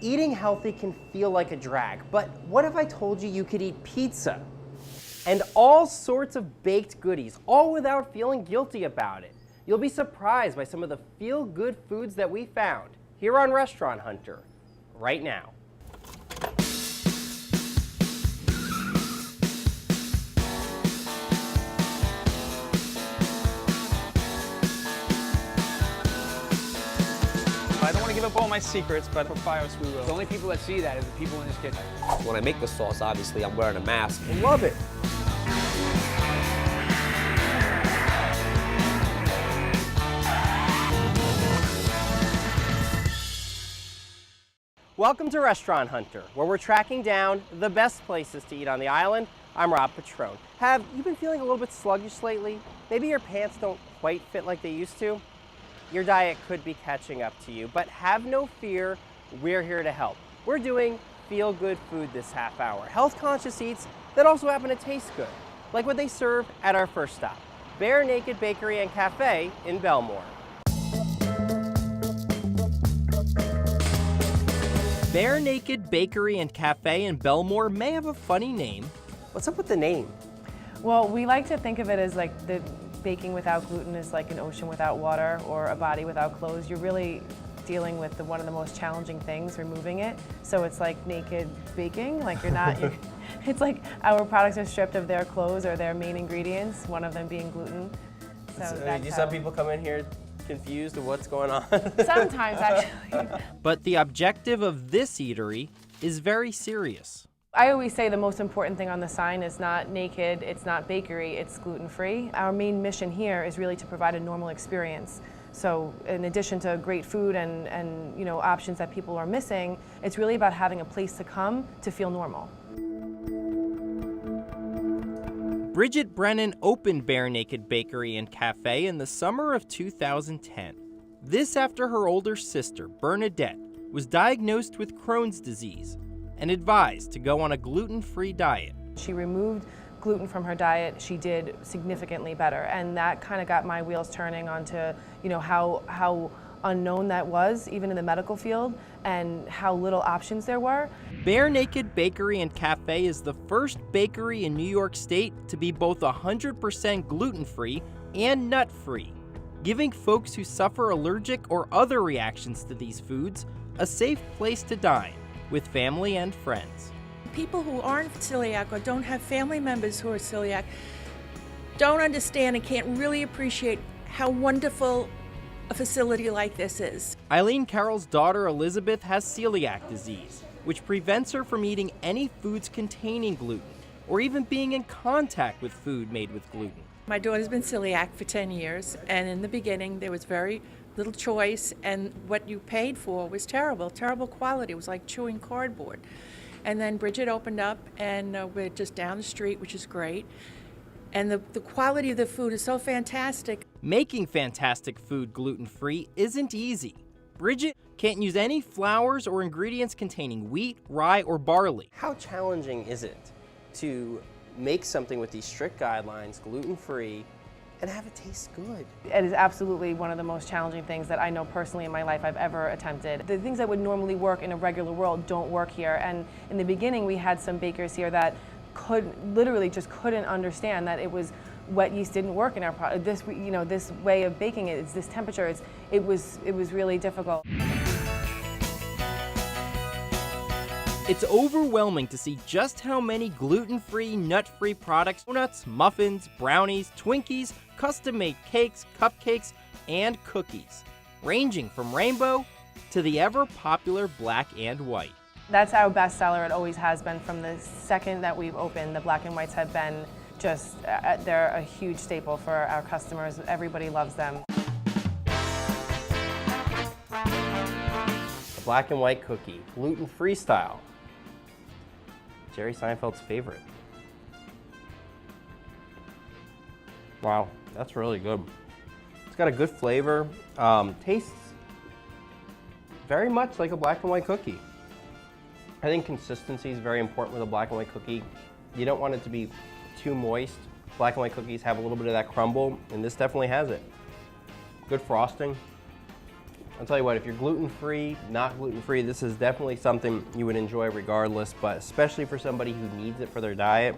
Eating healthy can feel like a drag, but what if I told you you could eat pizza and all sorts of baked goodies, all without feeling guilty about it? You'll be surprised by some of the feel-good foods that we found here on Restaurant Hunter right now. I don't want to give up all my secrets, but for Fios we will. The only people that see that is the people in this kitchen. When I make the sauce, obviously, I'm wearing a mask. Love it. Welcome to Restaurant Hunter, where we're tracking down the best places to eat on the island. I'm Rob Patrone. Have you been feeling a little bit sluggish lately? Maybe your pants don't quite fit like they used to? Your diet could be catching up to you, but have no fear, we're here to help. We're doing feel-good food this half hour, health-conscious eats that also happen to taste good, like what they serve at our first stop, Bare Naked Bakery and Cafe in Belmore. Bare Naked Bakery and Cafe in Belmore may have a funny name. What's up with the name? Well, we like to think of it as like the baking without gluten is like an ocean without water or a body without clothes. You're really dealing with one of the most challenging things, removing it. So it's like naked baking, like it's like our products are stripped of their clothes or their main ingredients, one of them being gluten. Do some people come in here confused of what's going on? Sometimes, actually. But the objective of this eatery is very serious. I always say the most important thing on the sign is not naked, it's not bakery, it's gluten-free. Our main mission here is really to provide a normal experience. So in addition to great food and options that people are missing, it's really about having a place to come to feel normal. Bridget Brennan opened Bare Naked Bakery and Cafe in the summer of 2010. This after her older sister, Bernadette, was diagnosed with Crohn's disease and advised to go on a gluten-free diet. She removed gluten from her diet. She did significantly better, and that kind of got my wheels turning onto how unknown that was, even in the medical field, and how little options there were. Bare Naked Bakery and Cafe is the first bakery in New York State to be both 100% gluten-free and nut-free, giving folks who suffer allergic or other reactions to these foods a safe place to dine with family and friends. People who aren't celiac or don't have family members who are celiac don't understand and can't really appreciate how wonderful a facility like this is. Eileen Carroll's daughter Elizabeth has celiac disease, which prevents her from eating any foods containing gluten or even being in contact with food made with gluten. My daughter's been celiac for 10 years, and in the beginning there was very little choice, and what you paid for was terrible quality. It was like chewing cardboard. And then Bridget opened up, and we're just down the street, which is great. And the quality of the food is so fantastic. Making fantastic food gluten-free isn't easy. Bridget can't use any flours or ingredients containing wheat, rye, or barley. How challenging is it to make something with these strict guidelines, gluten-free, and have it taste good? It is absolutely one of the most challenging things that I know personally in my life I've ever attempted. The things that would normally work in a regular world don't work here, and in the beginning we had some bakers here that literally just couldn't understand that it was wet yeast didn't work in our product. This way of baking it, it's this temperature, it was really difficult. It's overwhelming to see just how many gluten-free, nut-free products, donuts, muffins, brownies, Twinkies, custom-made cakes, cupcakes, and cookies, ranging from rainbow to the ever-popular black and white. That's our best seller. It always has been from the second that we've opened. The black and whites have been just, they're a huge staple for our customers. Everybody loves them. The black and white cookie, gluten-free style. Jerry Seinfeld's favorite. Wow, that's really good. It's got a good flavor. Tastes very much like a black and white cookie. I think consistency is very important with a black and white cookie. You don't want it to be too moist. Black and white cookies have a little bit of that crumble, and this definitely has it. Good frosting. I'll tell you what, if you're gluten-free, not gluten-free, this is definitely something you would enjoy regardless, but especially for somebody who needs it for their diet,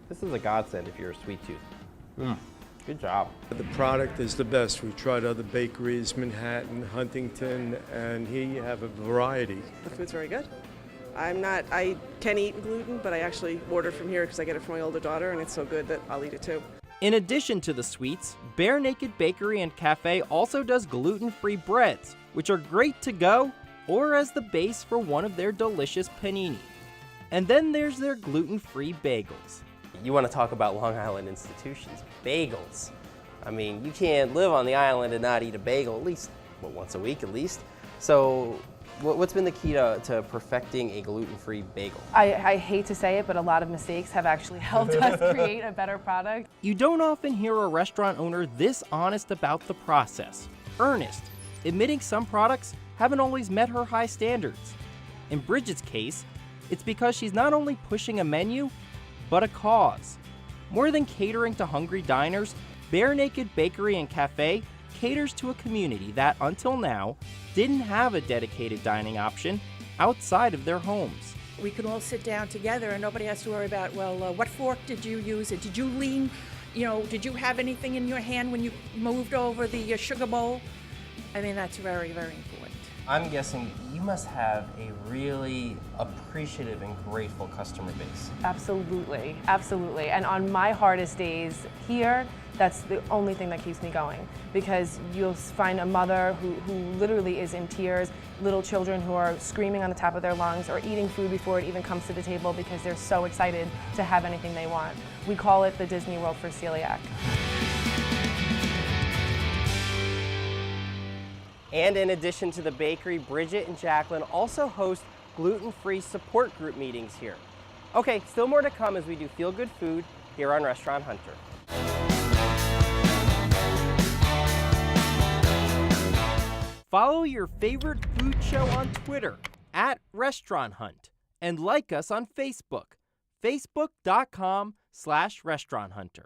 this is a godsend if you're a sweet tooth. Good job. The product is the best. We tried other bakeries, Manhattan, Huntington, and here you have a variety. The food's very good. I can eat gluten, but I actually ordered from here because I get it from my older daughter, and it's so good that I'll eat it too. In addition to the sweets, Bare Naked Bakery and Cafe also does gluten-free breads, which are great to go or as the base for one of their delicious panini. And then there's their gluten-free bagels. You want to talk about Long Island institutions, bagels. I mean, you can't live on the island and not eat a bagel, at least, well, once a week at least. So what's been the key to perfecting a gluten-free bagel? I hate to say it, but a lot of mistakes have actually helped us create a better product. You don't often hear a restaurant owner this honest about the process. Earnest, admitting some products haven't always met her high standards. In Bridget's case, it's because she's not only pushing a menu, but a cause. More than catering to hungry diners, Bare Naked Bakery and Cafe caters to a community that, until now, didn't have a dedicated dining option outside of their homes. We can all sit down together and nobody has to worry about, well, what fork did you use? Did you lean, did you have anything in your hand when you moved over the sugar bowl? I mean, that's very, very important. I'm guessing you must have a really appreciative and grateful customer base. Absolutely, absolutely. And on my hardest days here, that's the only thing that keeps me going, because you'll find a mother who literally is in tears, little children who are screaming on the top of their lungs or eating food before it even comes to the table because they're so excited to have anything they want. We call it the Disney World for celiac. And in addition to the bakery, Bridget and Jacqueline also host gluten-free support group meetings here. Okay, still more to come as we do feel-good food here on Restaurant Hunter. Follow your favorite food show on Twitter @Restaurant Hunt and like us on Facebook, facebook.com/restauranthunter.